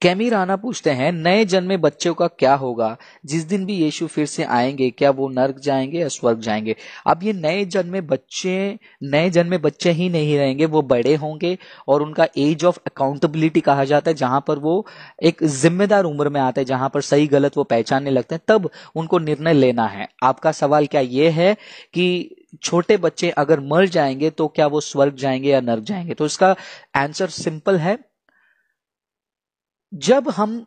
Chemo Rana पूछते हैं, नए जन्मे बच्चों का क्या होगा जिस दिन भी यीशु फिर से आएंगे? क्या वो नर्क जाएंगे या स्वर्ग जाएंगे? अब ये नए जन्मे बच्चे ही नहीं रहेंगे, वो बड़े होंगे और उनका एज ऑफ अकाउंटेबिलिटी कहा जाता है, जहां पर वो एक जिम्मेदार उम्र में आते हैं, जहां पर सही गलत वो पहचानने लगते हैं, तब उनको निर्णय लेना है। आपका सवाल क्या ये है कि छोटे बच्चे अगर मर जाएंगे तो क्या वो स्वर्ग जाएंगे या नर्क जाएंगे? तो इसका आंसर सिंपल है। जब हम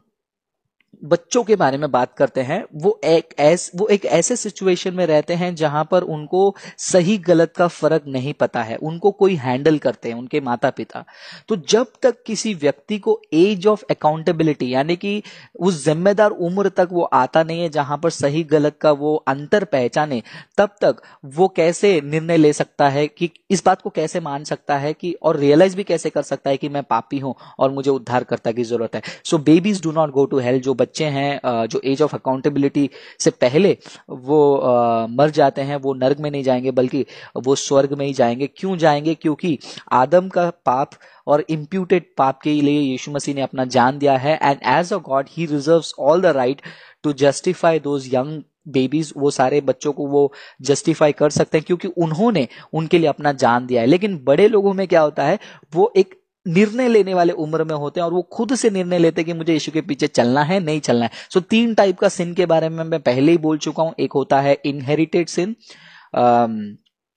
बच्चों के बारे में बात करते हैं, वो एक ऐसे सिचुएशन में रहते हैं जहां पर उनको सही गलत का फर्क नहीं पता है, उनको कोई हैंडल करते हैं, उनके माता पिता। तो जब तक किसी व्यक्ति को एज ऑफ अकाउंटेबिलिटी यानी कि उस जिम्मेदार उम्र तक वो आता नहीं है जहां पर सही गलत का वो अंतर पहचाने, तब तक वो कैसे निर्णय ले सकता है, कि इस बात को कैसे मान सकता है कि और रियलाइज भी कैसे कर सकता है कि मैं पापी हूं और मुझे उद्धारकर्ता की जरूरत है। So babies do not go to hell. जो बच्चे हैं जो एज ऑफ अकाउंटेबिलिटी से पहले वो मर जाते हैं, वो नर्क में नहीं जाएंगे बल्कि वो स्वर्ग में ही जाएंगे। क्यों जाएंगे? क्योंकि आदम का पाप और इम्प्यूटेड पाप के लिए यीशु मसीह ने अपना जान दिया है, and as a god he reserves all the right to justify those young babies. वो सारे बच्चों को वो जस्टिफाई कर सकते हैं क्योंकि उन्होंने उनके लिए अपना जान दिया है। लेकिन बड़े लोगों में क्या होता है, वो एक निर्णय लेने वाले उम्र में होते हैं और वो खुद से निर्णय लेते हैं कि मुझे यीशु के पीछे चलना है, नहीं चलना है। सो 3 टाइप का सिन के बारे में मैं पहले ही बोल चुका हूं। एक होता है इनहेरिटेड सिन,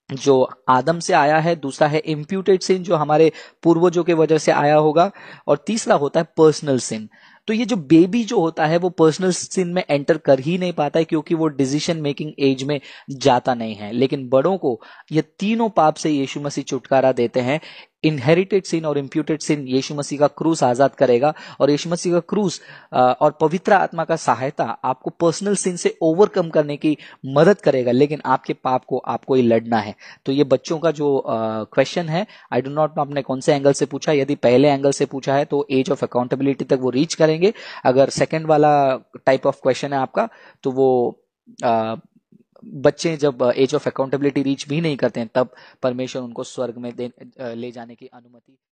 जो आदम से आया है। दूसरा है इम्प्यूटेड सिन, जो हमारे पूर्वजों के वजह से आया होगा। और तीसरा होता है पर्सनल सिन। तो ये जो बेबी जो होता है वो पर्सनल सिन में एंटर कर ही नहीं पाता है क्योंकि वो डिसीजन मेकिंग एज में जाता नहीं है। लेकिन बड़ों को ये तीनों पाप से यीशु मसीह छुटकारा देते हैं। इनहेरिटेड सिन और इम्प्यूटेड सिन यीशु मसीह का क्रूस आजाद करेगा, और यीशु मसीह का क्रूस और पवित्र आत्मा का सहायता आपको पर्सनल सिन से ओवरकम करने की मदद करेगा। लेकिन आपके पाप को आपको ही लड़ना है। तो ये बच्चों का जो क्वेश्चन है, आई डो नॉट नो आपने कौन से एंगल से पूछा। यदि पहले एंगल से पूछा है तो एज ऑफ अकाउंटेबिलिटी तक वो रीच करेंगे। अगर सेकंड वाला टाइप ऑफ क्वेश्चन है आपका, तो वो बच्चे जब एज ऑफ अकाउंटेबिलिटी रीच भी नहीं करते हैं, तब परमेश्वर उनको स्वर्ग में ले जाने की अनुमति